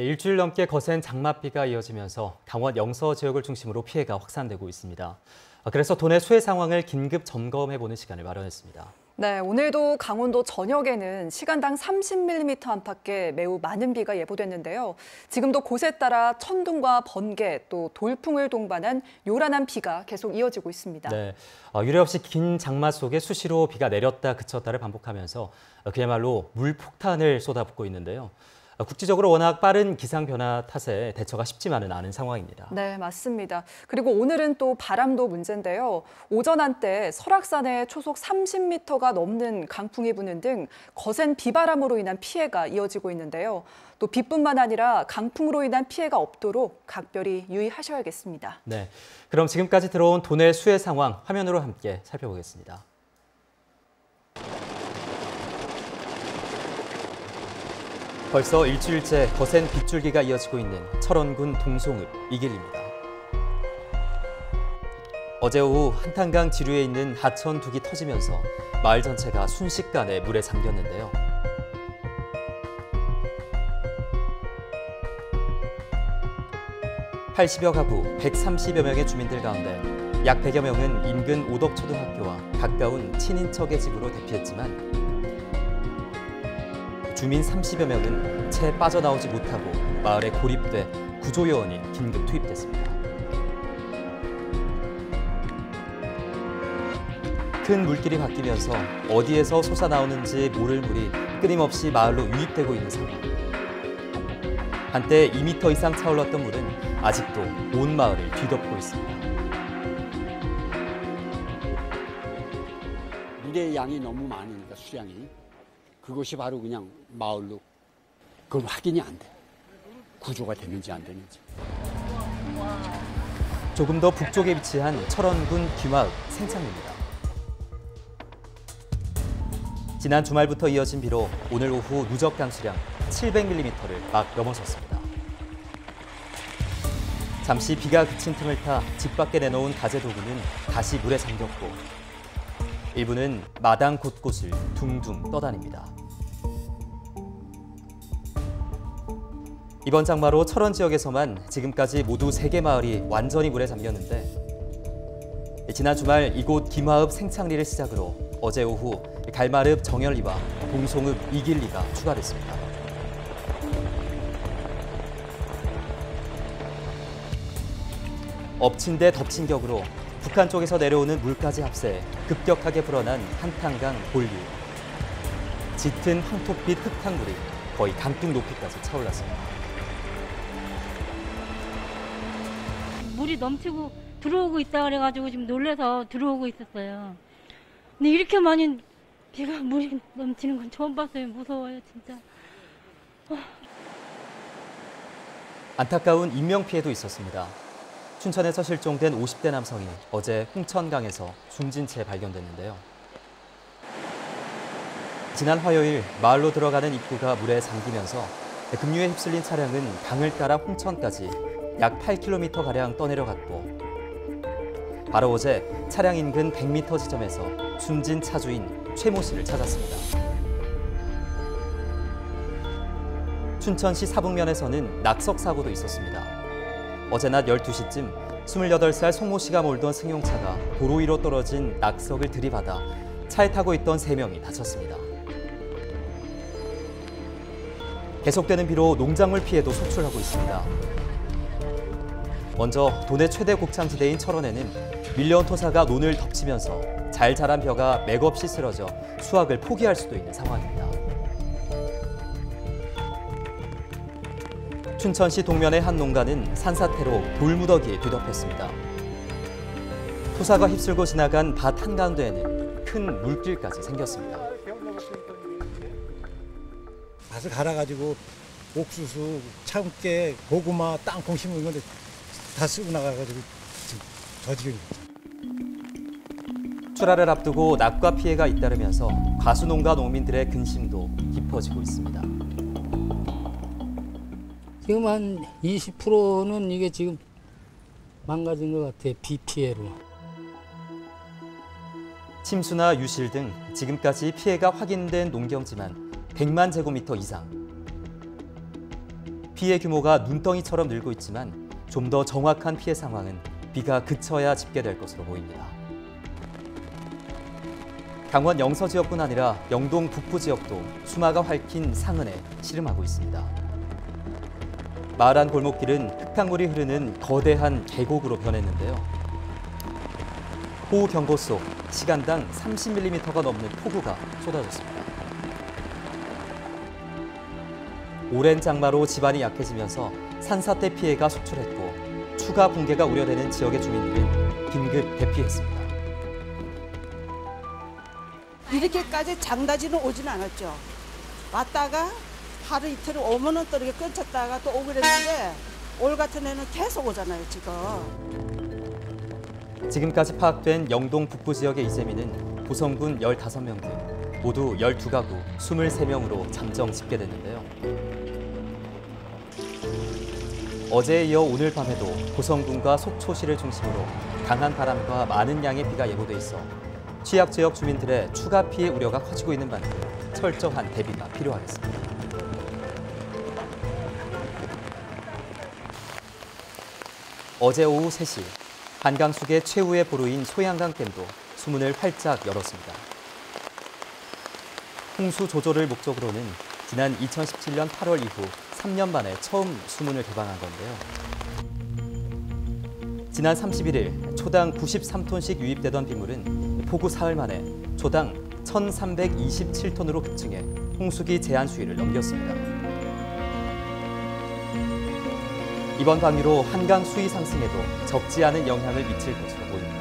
네, 일주일 넘게 거센 장맛비가 이어지면서 강원 영서 지역을 중심으로 피해가 확산되고 있습니다. 그래서 도내 수해 상황을 긴급 점검해보는 시간을 마련했습니다. 네, 오늘도 강원도 전역에는 시간당 30mm 안팎의 매우 많은 비가 예보됐는데요. 지금도 곳에 따라 천둥과 번개, 또 돌풍을 동반한 요란한 비가 계속 이어지고 있습니다. 네, 유례없이 긴 장마 속에 수시로 비가 내렸다 그쳤다를 반복하면서 그야말로 물폭탄을 쏟아붓고 있는데요. 국지적으로 워낙 빠른 기상 변화 탓에 대처가 쉽지만은 않은 상황입니다. 네, 맞습니다. 그리고 오늘은 또 바람도 문제인데요. 오전 한때 설악산에 초속 30m가 넘는 강풍이 부는 등 거센 비바람으로 인한 피해가 이어지고 있는데요. 또 비뿐만 아니라 강풍으로 인한 피해가 없도록 각별히 유의하셔야겠습니다. 네, 그럼 지금까지 들어온 도내 수해 상황 화면으로 함께 살펴보겠습니다. 벌써 일주일째 거센 빗줄기가 이어지고 있는 철원군 동송읍 이길리입니다. 어제 오후 한탄강 지류에 있는 하천 둑이 터지면서 마을 전체가 순식간에 물에 잠겼는데요. (80여) 가구 130여 명의 주민들 가운데 약 100여 명은 인근 오덕초등학교와 가까운 친인척의 집으로 대피했지만 주민 30여 명은 채 빠져나오지 못하고 마을에 고립돼 구조요원이 긴급 투입됐습니다. 큰 물길이 바뀌면서 어디에서 솟아나오는지 모를 물이 끊임없이 마을로 유입되고 있는 상황. 한때 2m 이상 차올랐던 물은 아직도 온 마을을 뒤덮고 있습니다. 물의 양이 너무 많으니까 수량이. 그것이 바로 그냥 마을로 그건 확인이 안 돼. 구조가 되는지 안 되는지. 조금 더 북쪽에 위치한 철원군 귀마읍 생창리입니다. 지난 주말부터 이어진 비로 오늘 오후 누적 강수량 700mm를 막 넘어섰습니다. 잠시 비가 그친 틈을 타 집 밖에 내놓은 가재도구는 다시 물에 잠겼고 일부는 마당 곳곳을 둥둥 떠다닙니다. 이번 장마로 철원 지역에서만 지금까지 모두 3개 마을이 완전히 물에 잠겼는데 지난 주말 이곳 김하읍 생창리를 시작으로 어제 오후 갈마읍 정열리와 동송읍 이길리가 추가됐습니다. 엎친 데 덮친 격으로 북한 쪽에서 내려오는 물까지 합세해 급격하게 불어난 한탄강 본류. 짙은 황토빛 흙탕물이 거의 강둑 높이까지 차올랐습니다. 물이 넘치고 들어오고 있다 그래가지고 지금 놀라서 들어오고 있었어요. 근데 이렇게 많이 비가 물이 넘치는 건 처음 봤어요. 무서워요, 진짜. 안타까운 인명피해도 있었습니다. 춘천에서 실종된 50대 남성이 어제 홍천강에서 숨진 채 발견됐는데요. 지난 화요일 마을로 들어가는 입구가 물에 잠기면서 급류에 휩쓸린 차량은 강을 따라 홍천까지 약 8km가량 떠내려갔고 바로 어제 차량 인근 100m 지점에서 숨진 차주인 최모 씨를 찾았습니다. 춘천시 사북면에서는 낙석 사고도 있었습니다. 어제 낮 12시쯤 28살 송모 씨가 몰던 승용차가 도로 위로 떨어진 낙석을 들이받아 차에 타고 있던 3명이 다쳤습니다. 계속되는 비로 농작물 피해도 속출하고 있습니다. 먼저 도내 최대 곡창지대인 철원에는 밀려온 토사가 논을 덮치면서 잘 자란 벼가 맥없이 쓰러져 수확을 포기할 수도 있는 상황입니다. 춘천시 동면의 한 농가는 산사태로 돌무더기에 뒤덮였습니다. 토사가 휩쓸고 지나간 밭 한가운데에는 큰 물길까지 생겼습니다. 밭을 갈아가지고 옥수수, 참깨, 고구마, 땅콩 심은 건데 다 쓰고 나가가지고 지금 저지경입니다. 출하를 앞두고 낙과 피해가 잇따르면서 과수농가 농민들의 근심도 깊어지고 있습니다. 지금 한 20%는 이게 지금 망가진 것 같아요. 비 피해로. 침수나 유실 등 지금까지 피해가 확인된 농경지만 100만 제곱미터 이상. 피해 규모가 눈덩이처럼 늘고 있지만 좀 더 정확한 피해 상황은 비가 그쳐야 집계될 것으로 보입니다. 강원 영서 지역뿐 아니라 영동 북부 지역도 수마가 핥힌 상흔에 씨름하고 있습니다. 마을 안 골목길은 흙탕물이 흐르는 거대한 계곡으로 변했는데요. 호우 경보 속 시간당 30mm가 넘는 폭우가 쏟아졌습니다. 오랜 장마로 지반이 약해지면서 산사태 피해가 속출했고 추가 붕괴가 우려되는 지역의 주민들은 긴급 대피했습니다. 이렇게까지 장다지는 오진 않았죠. 왔다가 하루 이틀 오면은 또 이렇게 끊쳤다가 또 오고 그랬는데 올 같은 애는 계속 오잖아요, 지금. 지금까지 파악된 영동 북부 지역의 이재민은 고성군 15명 등 모두 12가구 23명으로 잠정 집계됐는데요. 어제에 이어 오늘 밤에도 고성군과 속초시를 중심으로 강한 바람과 많은 양의 비가 예보돼 있어 취약 지역 주민들의 추가 피해 우려가 커지고 있는 만큼 철저한 대비가 필요하겠습니다. 어제 오후 3시 한강수계 최후의 보루인 소양강댐도 수문을 활짝 열었습니다. 홍수 조절을 목적으로는 지난 2017년 8월 이후 3년 만에 처음 수문을 개방한 건데요. 지난 31일 초당 93톤씩 유입되던 빗물은 폭우 사흘 만에 초당 1,327톤으로 급증해 홍수기 제한 수위를 넘겼습니다. 이번 방류로 한강 수위 상승에도 적지 않은 영향을 미칠 것으로 보입니다.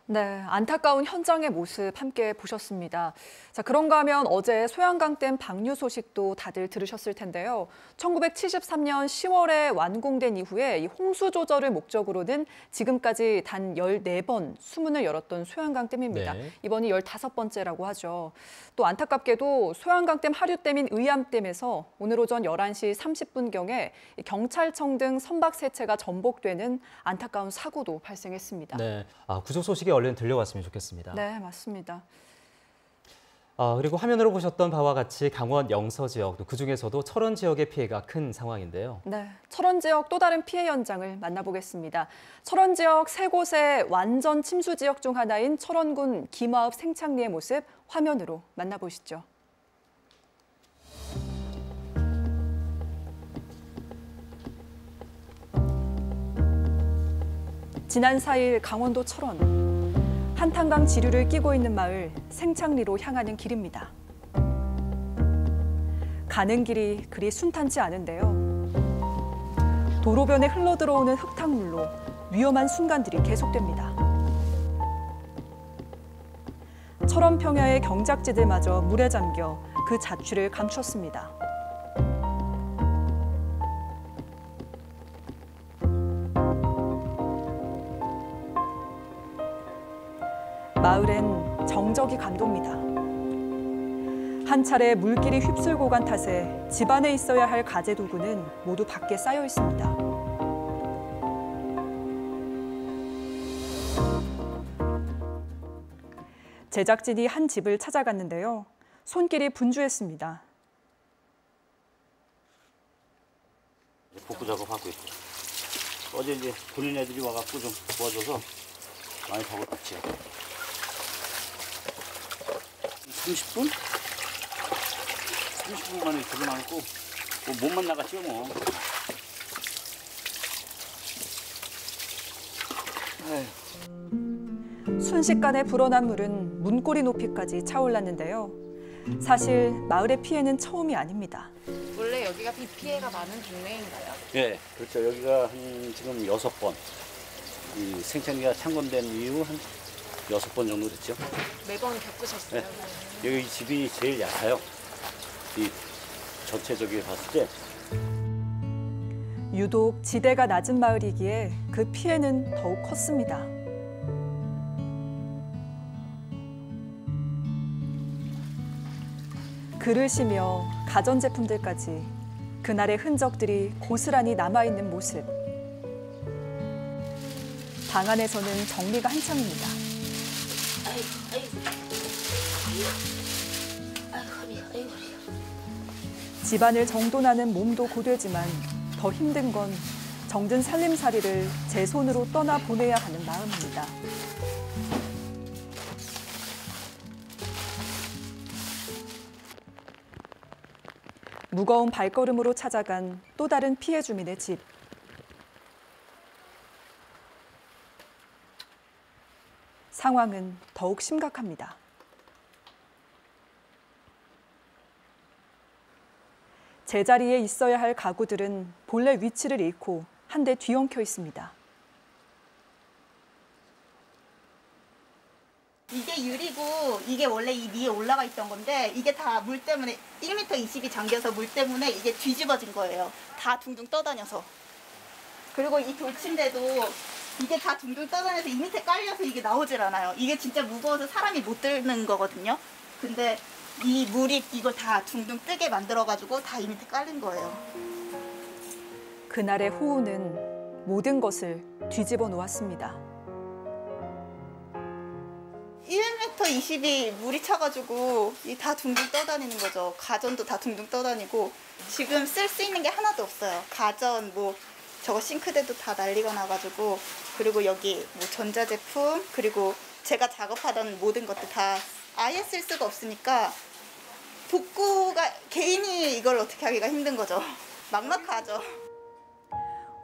네, 안타까운 현장의 모습 함께 보셨습니다. 자, 그런가 하면 어제 소양강댐 방류 소식도 다들 들으셨을 텐데요. 1973년 10월에 완공된 이후에 이 홍수 조절을 목적으로는 지금까지 단 14번 수문을 열었던 소양강댐입니다. 네. 이번이 15번째라고 하죠. 또 안타깝게도 소양강댐 하류댐인 의암댐에서 오늘 오전 11시 30분경에 경찰청 등 선박 세 채가 전복되는 안타까운 사고도 발생했습니다. 네, 구조 소식이 얼른 들려왔으면 좋겠습니다. 네, 맞습니다. 그리고 화면으로 보셨던 바와 같이 강원 영서 지역, 또 그중에서도 철원 지역의 피해가 큰 상황인데요. 네, 철원 지역 또 다른 피해 현장을 만나보겠습니다. 철원 지역 세 곳의 완전 침수 지역 중 하나인 철원군 김화읍 생창리의 모습 화면으로 만나보시죠. 지난 4일 강원도 철원. 한탄강 지류를 끼고 있는 마을 생창리로 향하는 길입니다. 가는 길이 그리 순탄치 않은데요. 도로변에 흘러들어오는 흙탕물로 위험한 순간들이 계속됩니다. 철원 평야의 경작지들마저 물에 잠겨 그 자취를 감췄습니다. 마을엔 정적이 감돕니다. 한 차례 물길이 휩쓸고 간 탓에 집안에 있어야 할 가재도구는 모두 밖에 쌓여 있습니다. 제작진이 한 집을 찾아갔는데요. 손길이 분주했습니다. 복구 작업하고 있고 어제 이제 군인 애들이 와갖고 좀 도와줘서 많이 작업했지. 30분? 30분 만에 들어나고 뭐 몸만 나갔지 뭐. 순식간에 불어난 물은 문고리 높이까지 차올랐는데요. 사실 마을의 피해는 처음이 아닙니다. 원래 여기가 비 피해가 많은 동네인가요? 네, 그렇죠. 여기가 한 지금 6번. 이 생창리가 창건된 이후 한 6번 정도 됐죠. 매번 겪으셨어요? 네. 여기 집이 제일 얕아요. 이 전체적으로 봤을 때. 유독 지대가 낮은 마을이기에 그 피해는 더욱 컸습니다. 그릇이며 가전제품들까지 그날의 흔적들이 고스란히 남아있는 모습. 방 안에서는 정리가 한창입니다. 아이고, 허리, 아이고, 허리. 집안을 정돈하는 몸도 고되지만 더 힘든 건 정든 살림살이를 제 손으로 떠나보내야 하는 마음입니다. 무거운 발걸음으로 찾아간 또 다른 피해 주민의 집. 상황은 더욱 심각합니다. 제자리에 있어야 할 가구들은 본래 위치를 잃고 한 대 뒤엉켜 있습니다. 이게 유리고 이게 원래 이 위에 올라가 있던 건데 이게 다 물 때문에 1m 20이 잠겨서 물 때문에 이게 뒤집어진 거예요. 다 둥둥 떠다녀서. 그리고 이 돌침대도 이게 다 둥둥 떠다녀서 이 밑에 깔려서 이게 나오질 않아요. 이게 진짜 무거워서 사람이 못 드는 거거든요. 근데 이 물이 이걸 다 둥둥 뜨게 만들어가지고 다 이 밑에 깔린 거예요. 그날의 호우는 모든 것을 뒤집어 놓았습니다. 1m 20이 물이 차가지고 이 다 둥둥 떠다니는 거죠. 가전도 다 둥둥 떠다니고 지금 쓸 수 있는 게 하나도 없어요. 가전 뭐 저거 싱크대도 다 난리가 나가지고 그리고 여기 뭐 전자제품 그리고 제가 작업하던 모든 것들 다 아예 쓸 수가 없으니까 복구가 개인이 이걸 어떻게 하기가 힘든 거죠. 막막하죠.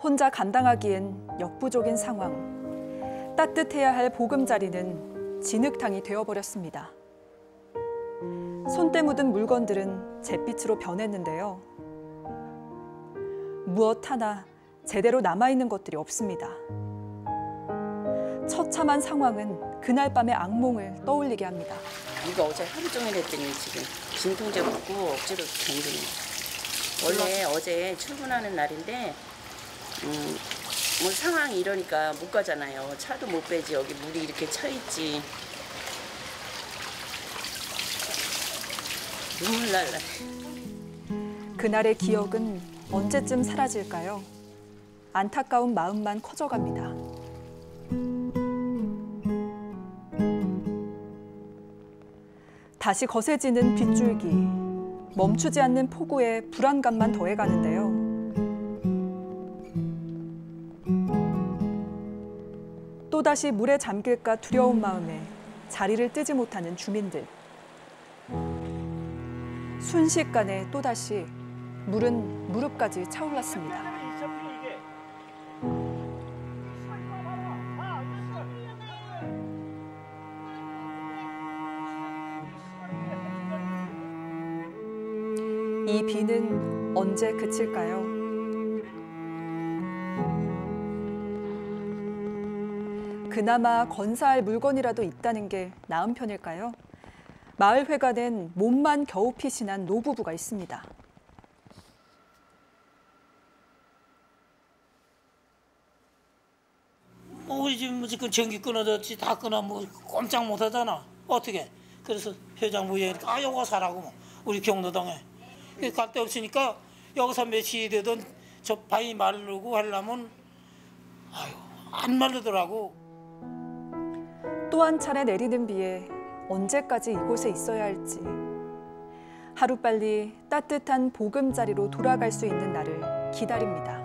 혼자 감당하기엔 역부족인 상황. 따뜻해야 할 보금자리는 진흙탕이 되어버렸습니다. 손때 묻은 물건들은 잿빛으로 변했는데요. 무엇 하나 제대로 남아있는 것들이 없습니다. 처참한 상황은 그날 밤의 악몽을 떠올리게 합니다. 이거 어제 하루 종일 했더니 지금 진통제 먹고 억지로 견디는 거예요. 원래 어제 출근하는 날인데 뭐 상황이 이러니까 못 가잖아요. 차도 못 빼지. 여기 물이 이렇게 차 있지. 눈물 날라. 그날의 기억은 언제쯤 사라질까요? 안타까운 마음만 커져갑니다. 다시 거세지는 빗줄기. 멈추지 않는 폭우에 불안감만 더해가는데요. 또다시 물에 잠길까 두려운 마음에 자리를 뜨지 못하는 주민들. 순식간에 또다시 물은 무릎까지 차올랐습니다. 이 비는 언제 그칠까요? 그나마 건사할 물건이라도 있다는 게 나은 편일까요? 마을회관엔 몸만 겨우 피신한 노부부가 있습니다. 우리 집 지금 전기 끊어졌지 다 끊어 뭐 꼼짝 못 하잖아. 어떻게? 그래서 회장부에 아 요거 사라고 뭐 우리 경로당에 갈 데 없으니까 여기서 며칠이 되던 저 바위 마르고 하려면 아유 안 마르더라고. 또 한 차례 내리는 비에 언제까지 이곳에 있어야 할지. 하루빨리 따뜻한 보금자리로 돌아갈 수 있는 날을 기다립니다.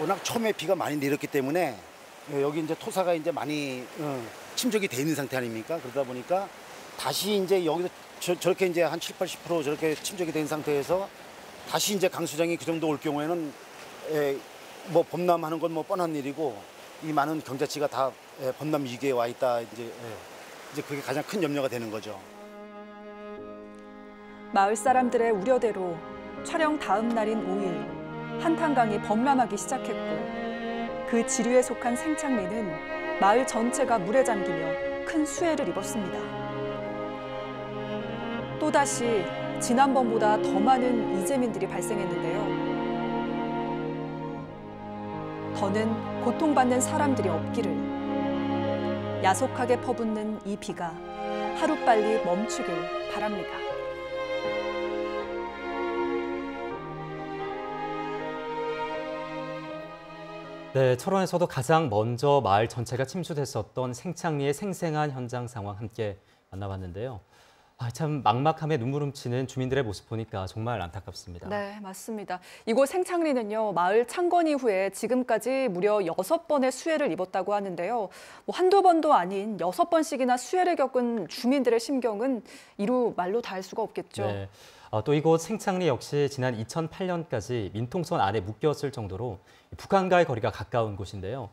워낙 처음에 비가 많이 내렸기 때문에 여기 이제 토사가 이제 많이 침적이 돼 있는 상태 아닙니까? 그러다 보니까 다시 이제 여기서 저렇게 이제 한 7, 80% 저렇게 침적이 된 상태에서 다시 이제 강수량이 그 정도 올 경우에는 뭐 범람하는 건 뭐 뻔한 일이고 이 많은 경자치가 다 범람 위기에 와 있다 이제 그게 가장 큰 염려가 되는 거죠. 마을 사람들의 우려대로 촬영 다음 날인 5일 한탄강이 범람하기 시작했고 그 지류에 속한 생창리는 마을 전체가 물에 잠기며 큰 수해를 입었습니다. 또다시 지난번보다 더 많은 이재민들이 발생했는데요. 더는 고통받는 사람들이 없기를. 야속하게 퍼붓는 이 비가 하루빨리 멈추길 바랍니다. 네, 철원에서도 가장 먼저 마을 전체가 침수됐었던 생창리의 생생한 현장 상황 함께 만나봤는데요. 참 막막함에 눈물 훔치는 주민들의 모습 보니까 정말 안타깝습니다. 네, 맞습니다. 이곳 생창리는요, 마을 창건 이후에 지금까지 무려 6번의 수해를 입었다고 하는데요. 한두 번도 아닌 6번씩이나 수해를 겪은 주민들의 심경은 이루 말로 닿을 수가 없겠죠. 네. 또 이곳 생창리 역시 지난 2008년까지 민통선 안에 묶였을 정도로 북한과의 거리가 가까운 곳인데요.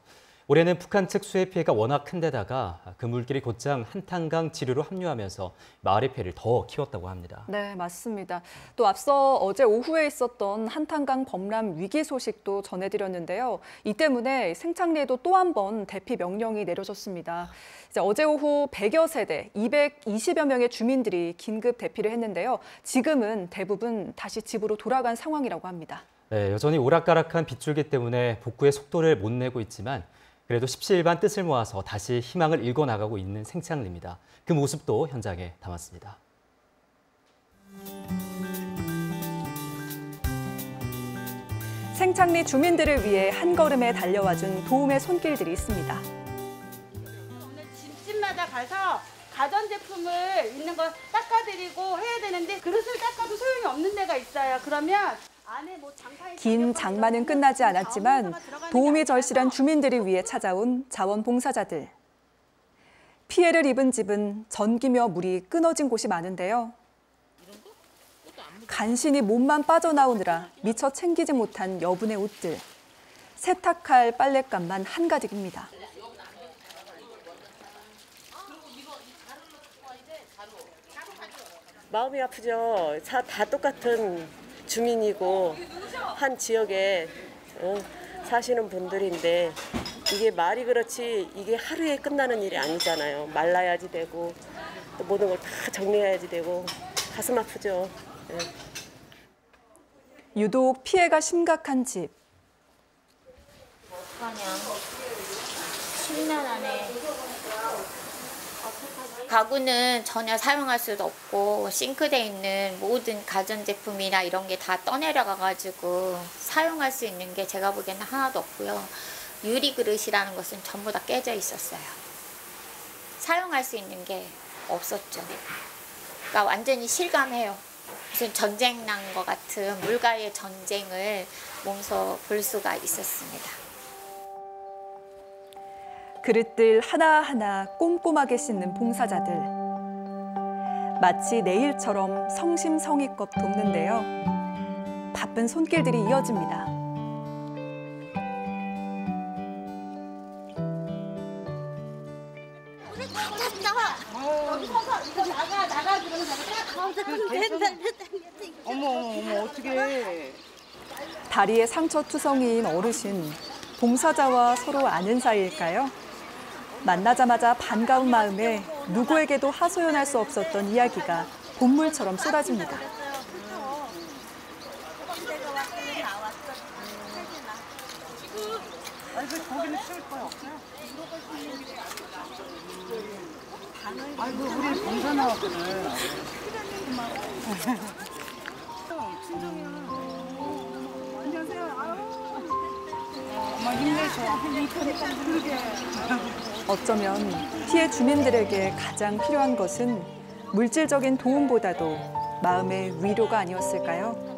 올해는 북한 측 수해 피해가 워낙 큰 데다가 그 물길이 곧장 한탄강 지류로 합류하면서 마을의 피해를 더 키웠다고 합니다. 네, 맞습니다. 또 앞서 어제 오후에 있었던 한탄강 범람 위기 소식도 전해드렸는데요. 이 때문에 생창리에도 또 한 번 대피 명령이 내려졌습니다. 이제 어제 오후 100여 세대, 220여 명의 주민들이 긴급 대피를 했는데요. 지금은 대부분 다시 집으로 돌아간 상황이라고 합니다. 네, 여전히 오락가락한 빗줄기 때문에 복구의 속도를 못 내고 있지만 그래도 십시일반 뜻을 모아서 다시 희망을 일궈나가고 있는 생창리입니다. 그 모습도 현장에 담았습니다. 생창리 주민들을 위해 한 걸음에 달려와준 도움의 손길들이 있습니다. 집집마다 가서 가전제품을 있는 거 닦아드리고 해야 되는데 그릇을 닦아도 소용이 없는 데가 있어요. 그러면 긴 장마는 끝나지 않았지만 도움이 절실한 주민들을 위해 찾아온 자원봉사자들. 피해를 입은 집은 전기며 물이 끊어진 곳이 많은데요. 간신히 몸만 빠져나오느라 미처 챙기지 못한 여분의 옷들. 세탁할 빨랫감만 한가득입니다. 마음이 아프죠. 다 똑같은 주민이고 한 지역에 사시는 분들인데 이게 말이 그렇지 이게 하루에 끝나는 일이 아니잖아요. 말라야지 되고 또 모든 걸 다 정리해야지 되고 가슴 아프죠. 네. 유독 피해가 심각한 집. 어떡하냐. 10년 안에 가구는 전혀 사용할 수도 없고 싱크대에 있는 모든 가전제품이나 이런 게 다 떠내려가가지고 사용할 수 있는 게 제가 보기에는 하나도 없고요. 유리 그릇이라는 것은 전부 다 깨져 있었어요. 사용할 수 있는 게 없었죠. 그러니까 완전히 실감해요. 무슨 전쟁 난 것 같은 물가의 전쟁을 몸소 볼 수가 있었습니다. 그릇들 하나하나 꼼꼼하게 씻는 봉사자들. 마치 내 일처럼 성심성의껏 돕는데요. 바쁜 손길들이 이어집니다. 어머 어떻게? 다리에 상처투성이인 어르신. 봉사자와 서로 아는 사이일까요? 만나자마자 반가운 마음에 누구에게도 하소연할 수 없었던 이야기가 본물처럼 쏟아집니다. 거기는 쓸 거야 없어요? 아이고 우리 봉사 나왔거든. 엄마 힘내셔. 어쩌면 피해 주민들에게 가장 필요한 것은 물질적인 도움보다도 마음의 위로가 아니었을까요?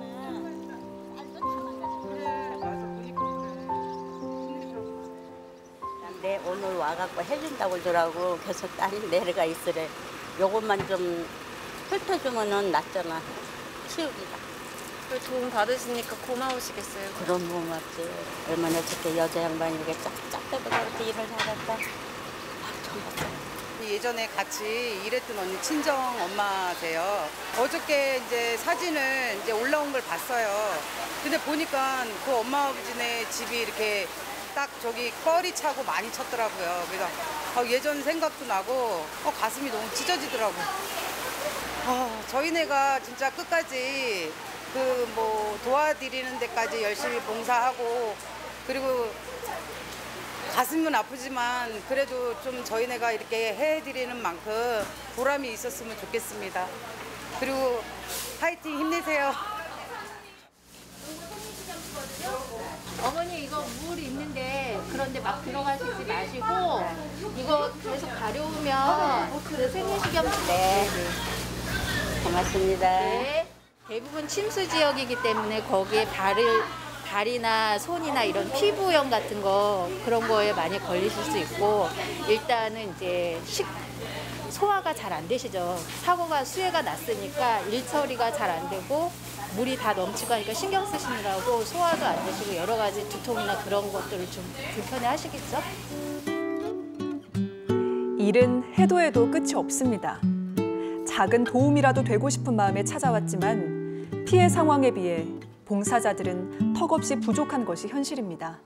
네, 오늘 와갖고 해준다고 그러더라고. 그래서 딸이 내려가 있으래. 요것만 좀 훑어주면은 낫잖아. 치우기가. 도움 받으시니까 고마우시겠어요. 그럼 고맙지. 얼마나 저렇게 여자 양반이 이렇게 짝짝대고 저렇게 일을 잘할까. 예전에 같이 일했던 언니 친정 엄마세요. 어저께 이제 사진을 이제 올라온 걸 봤어요. 근데 보니까 그 엄마 아버지네 집이 이렇게 딱 저기 뻘이 차고 많이 쳤더라고요. 그래서 예전 생각도 나고 가슴이 너무 찢어지더라고요. 저희네가 진짜 끝까지 그 뭐 도와드리는 데까지 열심히 봉사하고 그리고 가슴은 아프지만 그래도 좀 저희네가 이렇게 해드리는 만큼 보람이 있었으면 좋겠습니다. 그리고 파이팅 힘내세요. 어머니 이거 물 있는데 그런데 막 들어가시지 마시고 이거 계속 가려우면 그 생리식염 네. 고맙습니다. 네. 대부분 침수 지역이기 때문에 거기에 발이나 손이나 이런 피부염 같은 거 그런 거에 많이 걸리실 수 있고 일단은 이제 소화가 잘 안 되시죠. 사고가 수해가 났으니까 일 처리가 잘 안 되고 물이 다 넘치고 하니까 신경 쓰시느라고 소화도 안 되시고 여러 가지 두통이나 그런 것들을 좀 불편해 하시겠죠? 일은 해도 해도 끝이 없습니다. 작은 도움이라도 되고 싶은 마음에 찾아왔지만 피해 상황에 비해 봉사자들은 턱없이 부족한 것이 현실입니다.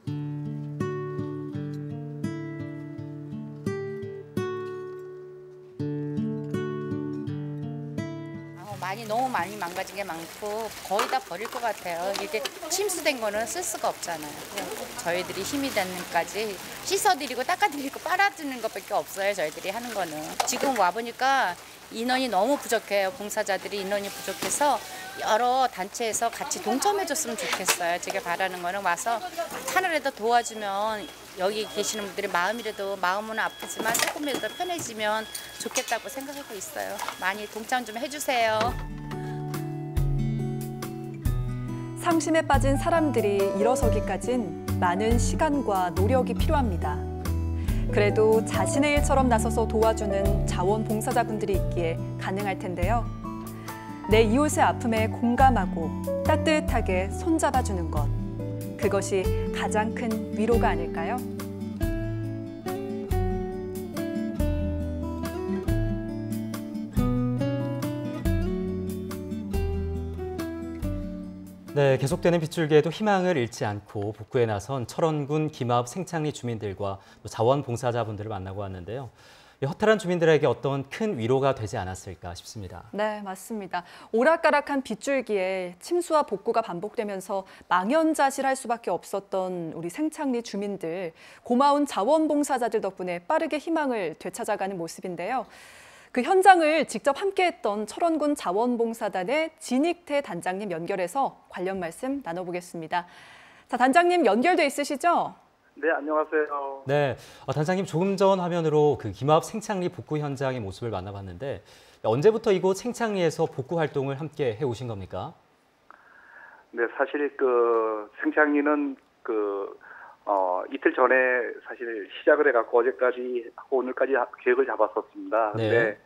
너무 많이 망가진 게 많고 거의 다 버릴 것 같아요. 이게 침수된 거는 쓸 수가 없잖아요. 저희들이 힘이 되는까지 씻어드리고 닦아드리고 빨아드리는 것밖에 없어요. 저희들이 하는 거는. 지금 와보니까 인원이 너무 부족해요. 봉사자들이 인원이 부족해서 여러 단체에서 같이 동참해줬으면 좋겠어요. 제가 바라는 거는 와서 하나라도 도와주면 여기 계시는 분들의 마음은 아프지만 조금이라도 편해지면 좋겠다고 생각하고 있어요. 많이 동참 좀 해주세요. 상심에 빠진 사람들이 일어서기까진 많은 시간과 노력이 필요합니다. 그래도 자신의 일처럼 나서서 도와주는 자원봉사자분들이 있기에 가능할 텐데요. 내 이웃의 아픔에 공감하고 따뜻하게 손잡아주는 것. 그것이 가장 큰 위로가 아닐까요? 네, 계속되는 빗줄기에도 희망을 잃지 않고 복구에 나선 철원군 김하읍 생창리 주민들과 또 자원봉사자분들을 만나고 왔는데요. 허탈한 주민들에게 어떤 큰 위로가 되지 않았을까 싶습니다. 네, 맞습니다. 오락가락한 빗줄기에 침수와 복구가 반복되면서 망연자실할 수밖에 없었던 우리 생창리 주민들, 고마운 자원봉사자들 덕분에 빠르게 희망을 되찾아가는 모습인데요. 그 현장을 직접 함께했던 철원군 자원봉사단의 진익태 단장님 연결해서 관련 말씀 나눠보겠습니다. 자, 단장님 연결돼 있으시죠? 네, 안녕하세요. 네, 단장님 조금 전 화면으로 그 김하읍 생창리 복구 현장의 모습을 만나봤는데 언제부터 이곳 생창리에서 복구 활동을 함께 해오신 겁니까? 네, 사실 그 생창리는 이틀 전에 사실 시작을 해갖고 어제까지 하고 오늘까지 계획을 잡았었습니다. 근데 네.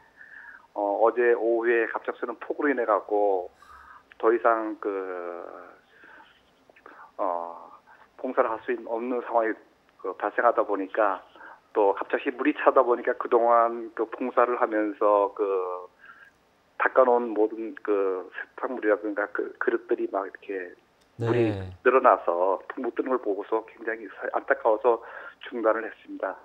어제 오후에 갑작스러운 폭우로 인해갖고 더 이상 봉사를 할 수 없는 상황이 발생하다 보니까 또 갑자기 물이 차다 보니까 그동안 봉사를 하면서 닦아놓은 모든 세탁물이라든가 그릇들이 막 이렇게 물이 네. 늘어나서 못 드는 걸 보고서 굉장히 안타까워서 중단을 했습니다.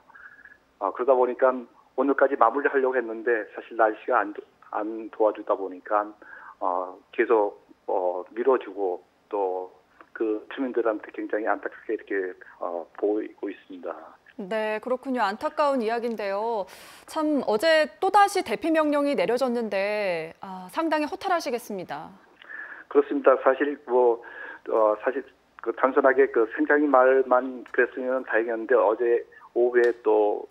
그러다 보니까 오늘까지 마무리하려고 했는데 사실 날씨가 안 도와주다 보니까 계속 미뤄지고 또 그 주민들한테 굉장히 안타깝게 이렇게 보이고 있습니다. 네, 그렇군요. 안타까운 이야기인데요. 참 어제 또다시 대피 명령이 내려졌는데 상당히 허탈하시겠습니다. 그렇습니다. 사실 사실 단순하게 생장이 말만 그랬으면 다행이었는데 어제 오후에 또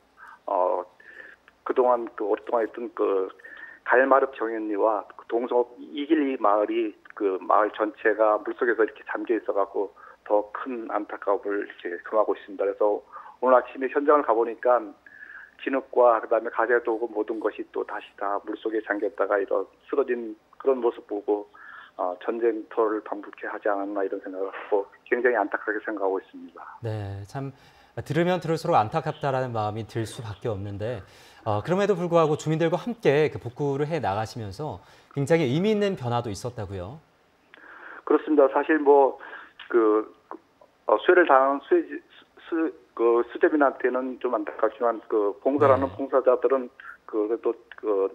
그동안 오랫동안 했던 가열마읍 정현리와 동성읍 이길리 마을이 마을 전체가 물속에서 이렇게 잠겨 있어갖고 더 큰 안타까움을 이렇게 금하고 있습니다. 그래서 오늘 아침에 현장을 가보니까 진흙과 그다음에 가재도구 모든 것이 또 다시 다 물속에 잠겼다가 이런 쓰러진 그런 모습 보고 전쟁터를 방불케 하지 않았나 이런 생각을 하고 굉장히 안타깝게 생각하고 있습니다. 네, 참 들으면 들을수록 안타깝다라는 마음이 들 수밖에 없는데 그럼에도 불구하고 주민들과 함께 복구를 해 나가시면서 굉장히 의미 있는 변화도 있었다고요. 그렇습니다. 사실 수해를 당한 수재민한테는 좀 안타깝지만 봉사하는 봉사자들은 그래도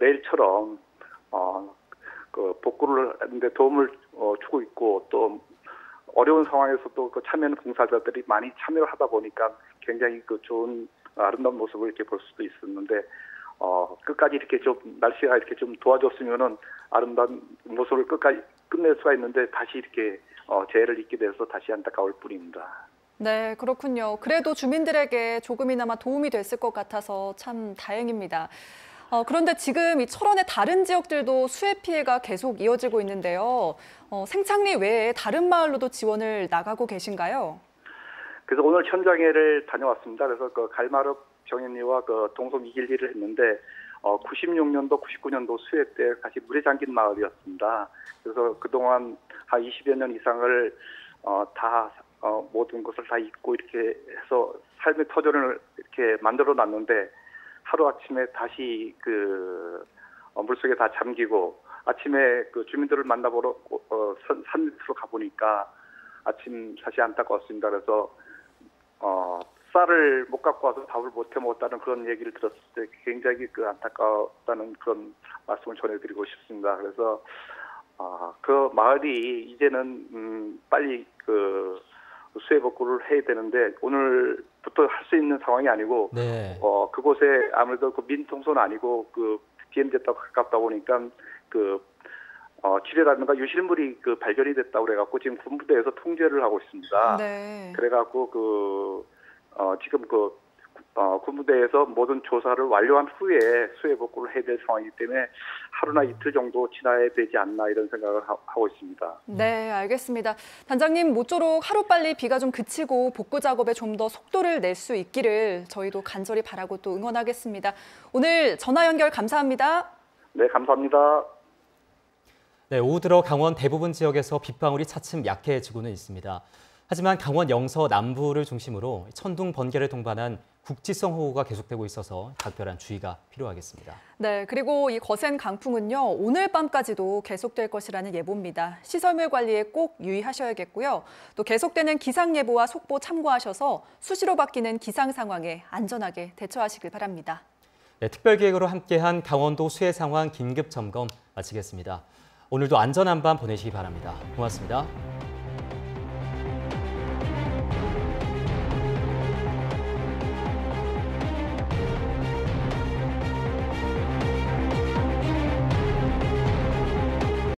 내일처럼 복구를 하는데 도움을 주고 있고 또 어려운 상황에서도 참여하는 봉사자들이 많이 참여를 하다 보니까 굉장히 좋은 아름다운 모습을 이렇게 볼 수도 있었는데 끝까지 이렇게 좀 날씨가 이렇게 좀 도와줬으면은 아름다운 모습을 끝까지 끝낼 수가 있는데 다시 이렇게 재해를 입게 돼서 다시 안타까울 뿐입니다. 네, 그렇군요. 그래도 주민들에게 조금이나마 도움이 됐을 것 같아서 참 다행입니다. 그런데 지금 이 철원의 다른 지역들도 수해 피해가 계속 이어지고 있는데요. 생창리 외에 다른 마을로도 지원을 나가고 계신가요? 그래서 오늘 현장에를 다녀왔습니다. 그래서 그 갈마릅 정현리와 그 동성 212를 했는데 96년도, 99년도 수해 때 다시 물에 잠긴 마을이었습니다. 그래서 그동안 한 20여 년 이상을 모든 것을 다 잊고 이렇게 해서 삶의 터전을 이렇게 만들어 놨는데 하루아침에 다시 물속에 다 잠기고 아침에 그 주민들을 만나보러 산 밑으로 가보니까 아침 사실 안타까웠습니다. 그래서 쌀을 못 갖고 와서 밥을 못 해 먹었다는 그런 얘기를 들었을 때 굉장히 안타까웠다는 그런 말씀을 전해드리고 싶습니다. 그래서 그 마을이 이제는 빨리 수해 복구를 해야 되는데 오늘부터 할 수 있는 상황이 아니고 네. 그곳에 아무래도 그 민통소는 아니고 그 비행됐다고 가깝다 보니까 지뢰라든가 유실물이 발견이 됐다고 그래갖고 지금 군부대에서 통제를 하고 있습니다. 네. 그래갖고 지금 군부대에서 모든 조사를 완료한 후에 수해 복구를 해야 될 상황이기 때문에 하루나 이틀 정도 지나야 되지 않나 이런 생각을 하고 있습니다. 네, 알겠습니다. 단장님, 모쪼록 하루빨리 비가 좀 그치고 복구 작업에 좀 더 속도를 낼 수 있기를 저희도 간절히 바라고 또 응원하겠습니다. 오늘 전화 연결 감사합니다. 네, 감사합니다. 네, 오후 들어 강원 대부분 지역에서 빗방울이 차츰 약해지고는 있습니다. 하지만 강원 영서 남부를 중심으로 천둥, 번개를 동반한 국지성 호우가 계속되고 있어서 각별한 주의가 필요하겠습니다. 네, 그리고 이 거센 강풍은요, 오늘 밤까지도 계속될 것이라는 예보입니다. 시설물 관리에 꼭 유의하셔야겠고요. 또 계속되는 기상 예보와 속보 참고하셔서 수시로 바뀌는 기상 상황에 안전하게 대처하시길 바랍니다. 네, 특별기획으로 함께한 강원도 수해 상황 긴급 점검 마치겠습니다. 오늘도 안전한 밤 보내시기 바랍니다. 고맙습니다.